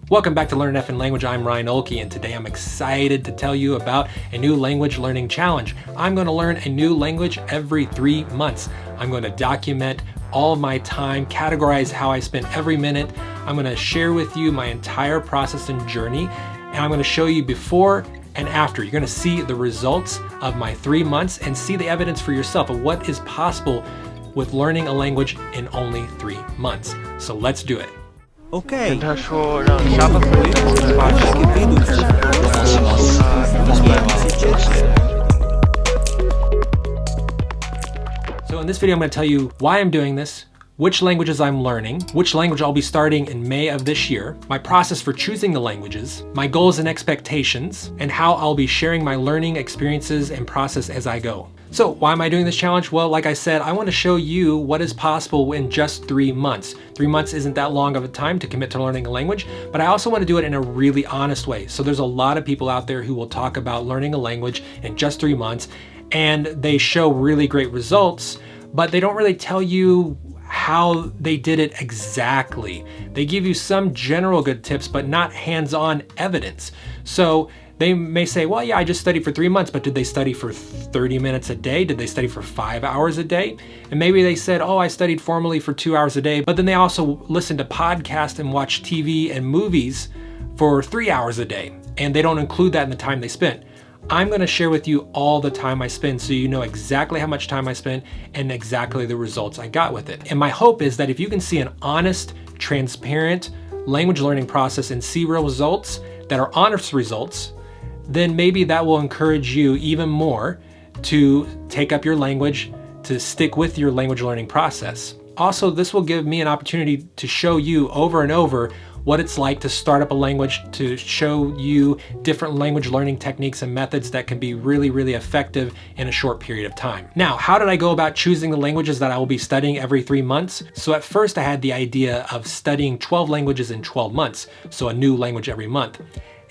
Welcome back to Learn an Effin' Language. I'm Ryan Olkey, and today I'm excited to tell you about a new language learning challenge. I'm going to learn a new language every 3 months. I'm going to document all of my time, categorize how I spend every minute. I'm going to share with you my entire process and journey, and I'm going to show you before and after. You're going to see the results of my 3 months and see the evidence for yourself of what is possible with learning a language in only 3 months. So let's do it. OK， 跟他说让下巴可以把这个飞度So in this video, I'm going to tell you why I'm doing this, which languages I'm learning, which language I'll be starting in May of this year, my process for choosing the languages, my goals and expectations, and how I'll be sharing my learning experiences and process as I go. So why am I doing this challenge? Well, like I said, I want to show you what is possible in just 3 months. 3 months isn't that long of a time to commit to learning a language, but I also want to do it in a really honest way. So there's a lot of people out there who will talk about learning a language in just 3 months, and they show really great results, but they don't really tell you how they did it exactly. They give you some general good tips, but not hands-on evidence. So they may say, well, yeah, I just studied for 3 months, but did they study for 30 minutes a day? Did they study for 5 hours a day? And maybe they said, oh, I studied formally for 2 hours a day, but then they also listened to podcasts and watched TV and movies for 3 hours a day, and they don't include that in the time they spent. I'm going to share with you all the time I spend so you know exactly how much time I spent and exactly the results I got with it. And my hope is that if you can see an honest, transparent language learning process and see real results that are honest results, then maybe that will encourage you even more to take up your language, to stick with your language learning process. Also, this will give me an opportunity to show you over and over what it's like to start up a language, to show you different language learning techniques and methods that can be really, really effective in a short period of time. Now, how did I go about choosing the languages that I will be studying every 3 months? So at first I had the idea of studying 12 languages in 12 months, so a new language every month.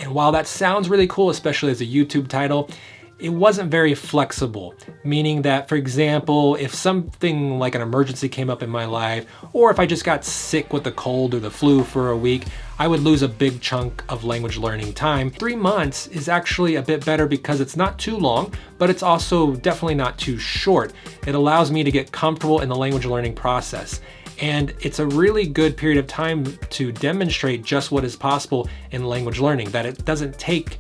And while that sounds really cool, especially as a YouTube title, it wasn't very flexible, meaning that, for example, if something like an emergency came up in my life, or if I just got sick with the cold or the flu for a week, I would lose a big chunk of language learning time. 3 months is actually a bit better because it's not too long, but it's also definitely not too short. It allows me to get comfortable in the language learning process. And it's a really good period of time to demonstrate just what is possible in language learning, that it doesn't take,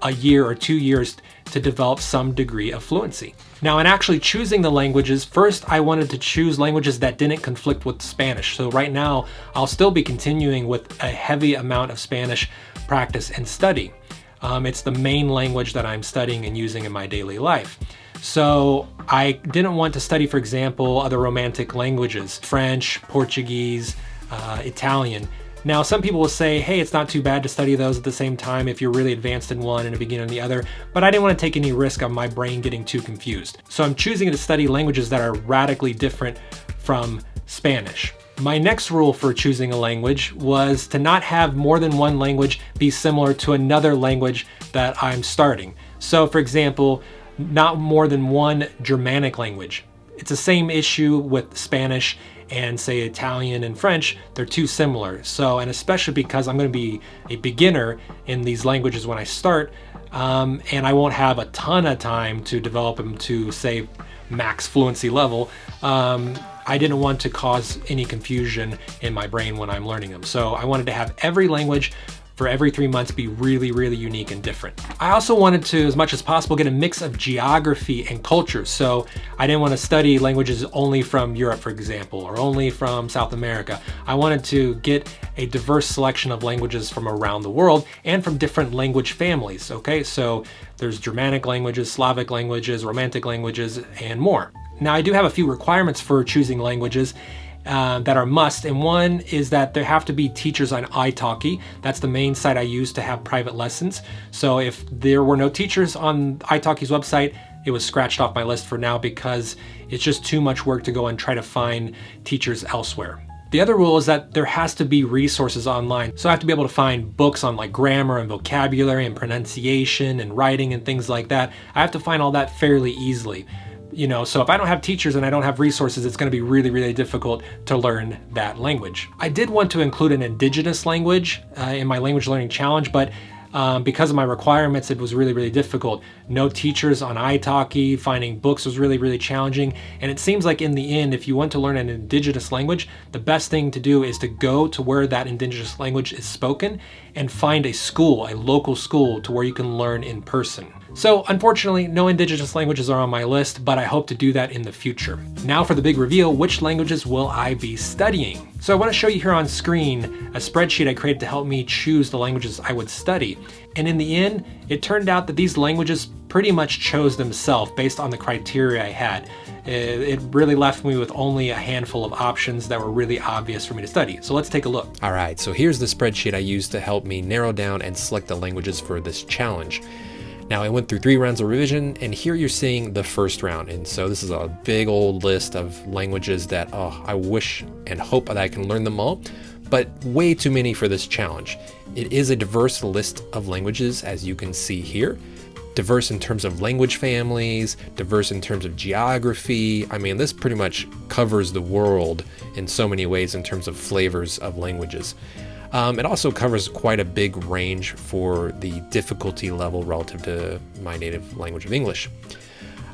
a year or 2 years to develop some degree of fluency. Now, in actually choosing the languages, first I wanted to choose languages that didn't conflict with Spanish. So right now, I'll still be continuing with a heavy amount of Spanish practice and study. It's the main language that I'm studying and using in my daily life. So I didn't want to study, for example, other romantic languages, French, Portuguese, Italian. Now, some people will say, hey, it's not too bad to study those at the same time if you're really advanced in one and a beginner in the other, but I didn't want to take any risk of my brain getting too confused. So I'm choosing to study languages that are radically different from Spanish. My next rule for choosing a language was to not have more than one language be similar to another language that I'm starting. So for example, not more than one Germanic language. It's the same issue with Spanish and say Italian and French. They're too similar. So, and especially because I'm going to be a beginner in these languages when I start, and I won't have a ton of time to develop them to say max fluency level, I didn't want to cause any confusion in my brain when I'm learning them. So I wanted to have every language for every 3 months be really, really unique and different. I also wanted to, as much as possible, get a mix of geography and culture. So I didn't want to study languages only from Europe, for example, or only from South America. I wanted to get a diverse selection of languages from around the world and from different language families, okay? So there's Germanic languages, Slavic languages, Romantic languages, and more. Now, I do have a few requirements for choosing languages that are must, and one is that there have to be teachers on italki. That's the main site I use to have private lessons. So if there were no teachers on italki's website, it was scratched off my list for now because it's just too much work to go and try to find teachers elsewhere. The other rule is that there has to be resources online. So I have to be able to find books on like grammar and vocabulary and pronunciation and writing and things like that. I have to find all that fairly easily. You know, so if I don't have teachers and I don't have resources, it's going to be really, really difficult to learn that language. I did want to include an indigenous language in my language learning challenge, but because of my requirements, it was really, really difficult. No teachers on italki, finding books was really, really challenging. And it seems like in the end, if you want to learn an indigenous language, the best thing to do is to go to where that indigenous language is spoken and find a school, a local school, to where you can learn in person. So unfortunately, no indigenous languages are on my list, but I hope to do that in the future. Now for the big reveal, which languages will I be studying? So I want to show you here on screen a spreadsheet I created to help me choose the languages I would study. And in the end, it turned out that these languages pretty much chose themselves based on the criteria I had. It really left me with only a handful of options that were really obvious for me to study. So let's take a look. All right, so here's the spreadsheet I used to help me narrow down and select the languages for this challenge. Now I went through 3 rounds of revision, and here you're seeing the first round. And so this is a big old list of languages that I wish and hope that I can learn them all, but way too many for this challenge. It is a diverse list of languages, as you can see here. Diverse in terms of language families, diverse in terms of geography. I mean, this pretty much covers the world in so many ways in terms of flavors of languages. It also covers quite a big range for the difficulty level relative to my native language of English.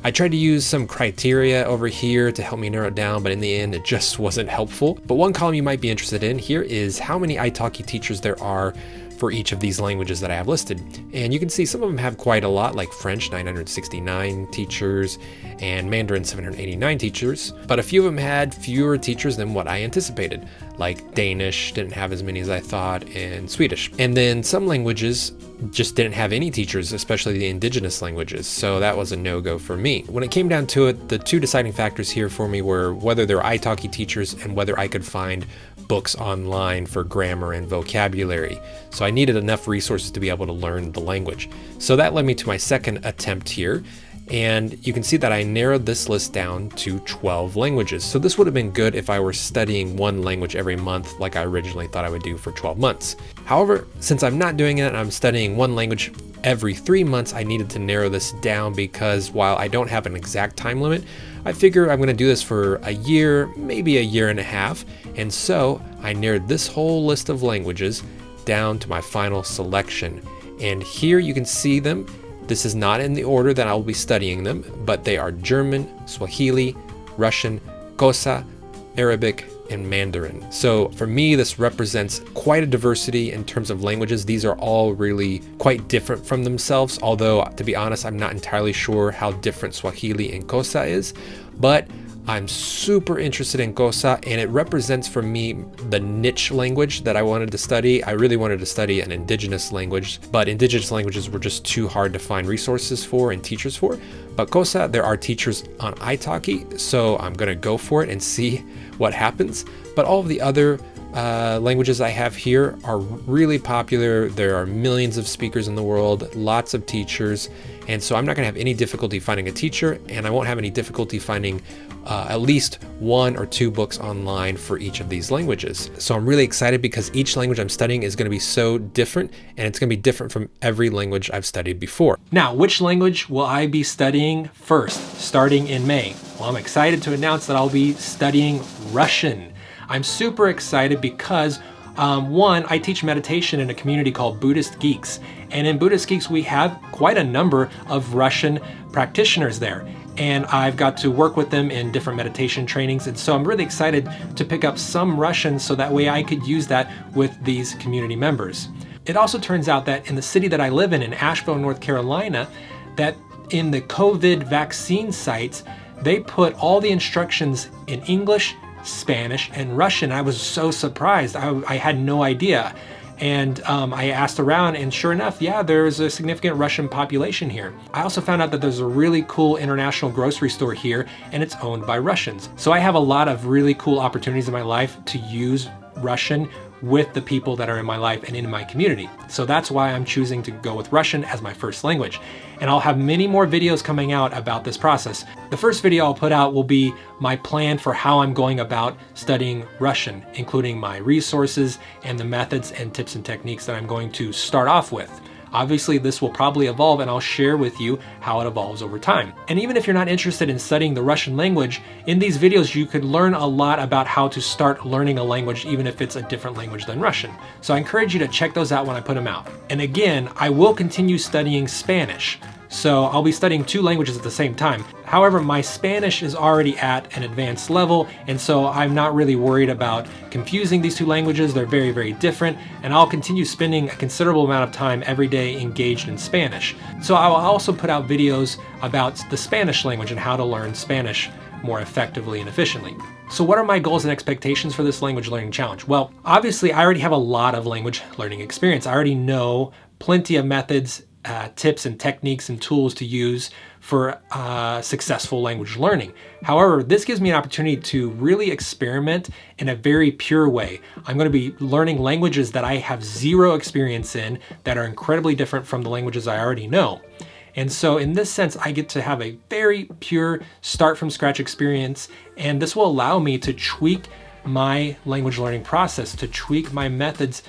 I tried to use some criteria over here to help me narrow it down, but in the end, it just wasn't helpful. But one column you might be interested in here is how many italki teachers there are for each of these languages that I have listed. And you can see some of them have quite a lot, like French, 969 teachers, and Mandarin, 789 teachers. But a few of them had fewer teachers than what I anticipated, like Danish didn't have as many as I thought, and Swedish. And then some languages just didn't have any teachers, especially the indigenous languages. So that was a no-go for me. When it came down to it, the 2 deciding factors here for me were whether there were italki teachers and whether I could find books online for grammar and vocabulary. So I needed enough resources to be able to learn the language. So that led me to my second attempt here. And you can see that I narrowed this list down to 12 languages. So this would have been good if I were studying one language every month like I originally thought I would do for 12 months. However, since I'm not doing it and I'm studying one language every 3 months, I needed to narrow this down because while I don't have an exact time limit, I figure I'm going to do this for a year, maybe a year and a half. And so I narrowed this whole list of languages down to my final selection. And here you can see them. This is not in the order that I will be studying them, but they are German, Swahili, Russian, Xhosa, Arabic, and Mandarin. So for me, this represents quite a diversity in terms of languages. These are all really quite different from themselves, although to be honest, I'm not entirely sure how different Swahili and Xhosa is, but I'm super interested in Xhosa, and it represents for me the niche language that I wanted to study. I really wanted to study an indigenous language, but indigenous languages were just too hard to find resources for and teachers for. But Xhosa, there are teachers on italki, so I'm gonna go for it and see what happens. But all of the other languages I have here are really popular. There are millions of speakers in the world, lots of teachers, and so I'm not gonna have any difficulty finding a teacher, and I won't have any difficulty finding at least 1 or 2 books online for each of these languages. So I'm really excited because each language I'm studying is going to be so different, and it's going to be different from every language I've studied before. Now, which language will I be studying first, starting in May? Well, I'm excited to announce that I'll be studying Russian. I'm super excited because one, I teach meditation in a community called Buddhist Geeks. And in Buddhist Geeks, we have quite a number of Russian practitioners there. And I've got to work with them in different meditation trainings. And so I'm really excited to pick up some Russian so that way I could use that with these community members. It also turns out that in the city that I live in Asheville, North Carolina, that in the COVID vaccine sites, they put all the instructions in English, Spanish, and Russian. I was so surprised. I had no idea. And I asked around, and sure enough, yeah, there's a significant Russian population here. I also found out that there's a really cool international grocery store here, and it's owned by Russians. So I have a lot of really cool opportunities in my life to use Russian with the people that are in my life and in my community. So that's why I'm choosing to go with Russian as my first language. And I'll have many more videos coming out about this process. The first video I'll put out will be my plan for how I'm going about studying Russian, including my resources and the methods and tips and techniques that I'm going to start off with. Obviously, this will probably evolve, and I'll share with you how it evolves over time. And even if you're not interested in studying the Russian language, in these videos you could learn a lot about how to start learning a language even if it's a different language than Russian. So I encourage you to check those out when I put them out. And again, I will continue studying Spanish. So I'll be studying 2 languages at the same time. However, my Spanish is already at an advanced level, and so I'm not really worried about confusing these 2 languages. They're very, very different, and I'll continue spending a considerable amount of time every day engaged in Spanish. So I will also put out videos about the Spanish language and how to learn Spanish more effectively and efficiently. So what are my goals and expectations for this language learning challenge? Well, obviously I already have a lot of language learning experience. I already know plenty of methods, tips and techniques and tools to use for successful language learning. However, this gives me an opportunity to really experiment in a very pure way. I'm going to be learning languages that I have zero experience in, that are incredibly different from the languages I already know. And so in this sense, I get to have a very pure start from scratch experience, and this will allow me to tweak my language learning process, to tweak my methods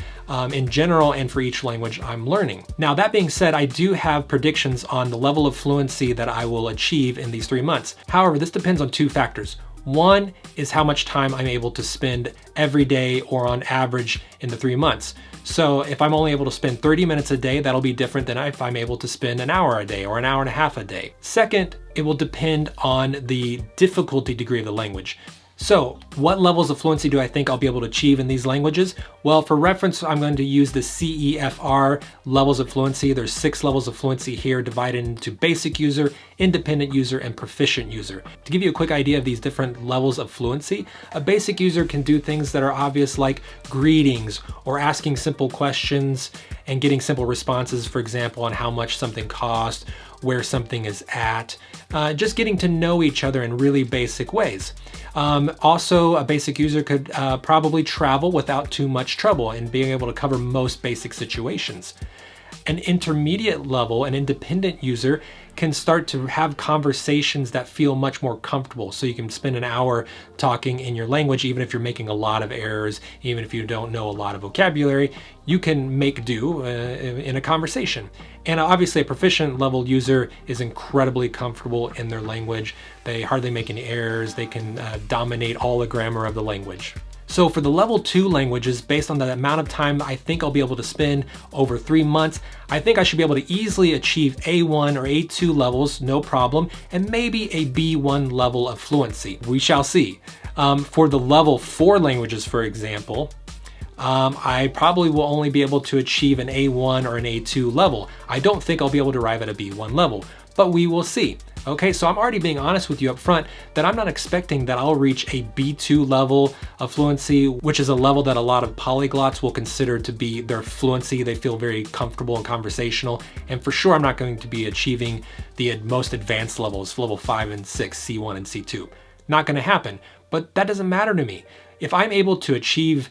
in general and for each language I'm learning. Now, that being said, I do have predictions on the level of fluency that I will achieve in these 3 months. However, this depends on 2 factors. One is how much time I'm able to spend every day or on average in the 3 months. So if I'm only able to spend 30 minutes a day, that'll be different than if I'm able to spend an hour a day or an hour and a half a day. Second, it will depend on the difficulty degree of the language. So what levels of fluency do I think I'll be able to achieve in these languages? Well, for reference, I'm going to use the CEFR levels of fluency. There's 6 levels of fluency here, divided into basic user, independent user, and proficient user. To give you a quick idea of these different levels of fluency, a basic user can do things that are obvious like greetings or asking simple questions and getting simple responses, for example, on how much something costs, where something is at, just getting to know each other in really basic ways. Also, a basic user could probably travel without too much trouble and being able to cover most basic situations. An intermediate level, an independent user, can start to have conversations that feel much more comfortable. So you can spend an hour talking in your language, even if you're making a lot of errors, even if you don't know a lot of vocabulary, you can make do in a conversation. And obviously a proficient level user is incredibly comfortable in their language. They hardly make any errors. They can dominate all the grammar of the language. So for the level 2 languages, based on the amount of time I think I'll be able to spend over 3 months, I think I should be able to easily achieve A1 or A2 levels, no problem, and maybe a B1 level of fluency. We shall see. For the level 4 languages, for example, I probably will only be able to achieve an A1 or an A2 level. I don't think I'll be able to arrive at a B1 level, but we will see. Okay, so I'm already being honest with you up front that I'm not expecting that I'll reach a B2 level of fluency, which is a level that a lot of polyglots will consider to be their fluency. They feel very comfortable and conversational. And for sure, I'm not going to be achieving the most advanced levels, level 5 and 6, C1 and C2. Not going to happen, but that doesn't matter to me. If I'm able to achieve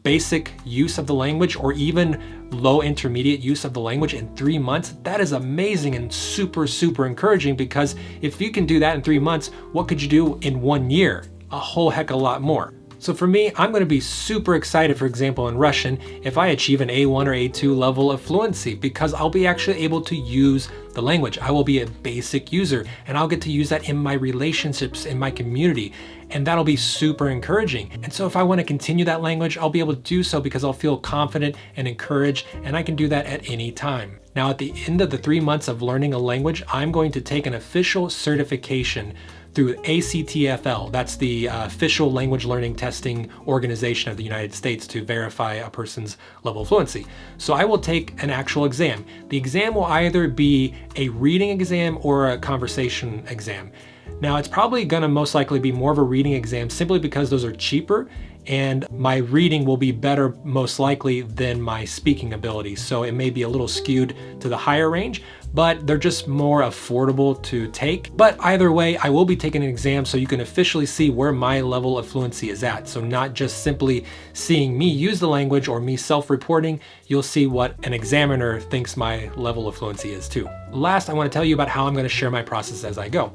basic use of the language or even low intermediate use of the language in 3 months, that is amazing and super, super encouraging, because if you can do that in 3 months, what could you do in 1 year? A whole heck of a lot more. So for me, I'm going to be super excited, for example, in Russian, if I achieve an A1 or A2 level of fluency, because I'll be actually able to use the language. I will be a basic user, and I'll get to use that in my relationships, in my community, and that'll be super encouraging. And so if I want to continue that language, I'll be able to do so because I'll feel confident and encouraged, and I can do that at any time. Now, at the end of the 3 months of learning a language, I'm going to take an official certification through ACTFL. That's the official language learning testing organization of the United States to verify a person's level of fluency. So I will take an actual exam. The exam will either be a reading exam or a conversation exam. Now, it's probably going to most likely be more of a reading exam simply because those are cheaper, and my reading will be better most likely than my speaking ability. So it may be a little skewed to the higher range, but they're just more affordable to take. But either way, I will be taking an exam so you can officially see where my level of fluency is at. So not just simply seeing me use the language or me self-reporting, you'll see what an examiner thinks my level of fluency is too. Last, I want to tell you about how I'm going to share my process as I go.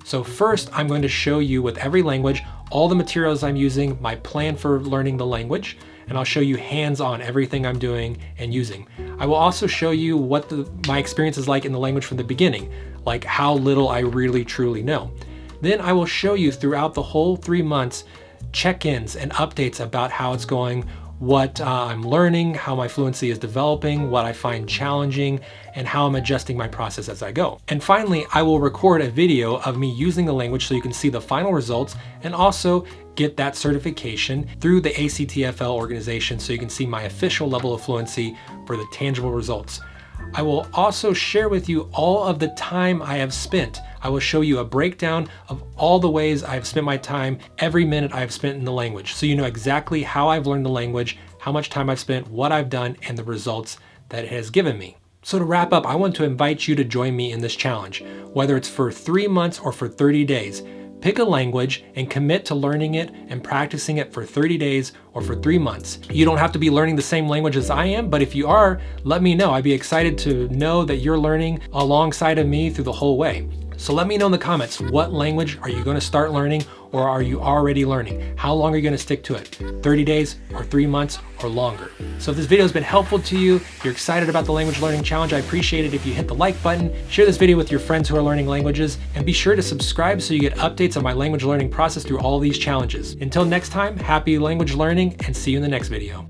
So first, I'm going to show you with every language all the materials I'm using, my plan for learning the language, and I'll show you hands-on everything I'm doing and using. I will also show you what my experience is like in the language from the beginning, like how little I really truly know. Then I will show you throughout the whole 3 months check-ins and updates about how it's going, what I'm learning, how my fluency is developing, what I find challenging, and how I'm adjusting my process as I go. And finally, I will record a video of me using the language so you can see the final results and also get that certification through the ACTFL organization so you can see my official level of fluency for the tangible results. I will also share with you all of the time I have spent. I will show you a breakdown of all the ways I've spent my time, every minute I've spent in the language, so you know exactly how I've learned the language, how much time I've spent, what I've done, and the results that it has given me. So to wrap up, I want to invite you to join me in this challenge, whether it's for 3 months or for 30 days. Pick a language and commit to learning it and practicing it for 30 days or for 3 months. You don't have to be learning the same language as I am, but if you are, let me know. I'd be excited to know that you're learning alongside of me through the whole way. So let me know in the comments, what language are you going to start learning, or are you already learning? How long are you going to stick to it? 30 days or 3 months or longer? So if this video has been helpful to you, you're excited about the language learning challenge, I appreciate it if you hit the like button, share this video with your friends who are learning languages, and be sure to subscribe so you get updates on my language learning process through all these challenges. Until next time, happy language learning and see you in the next video.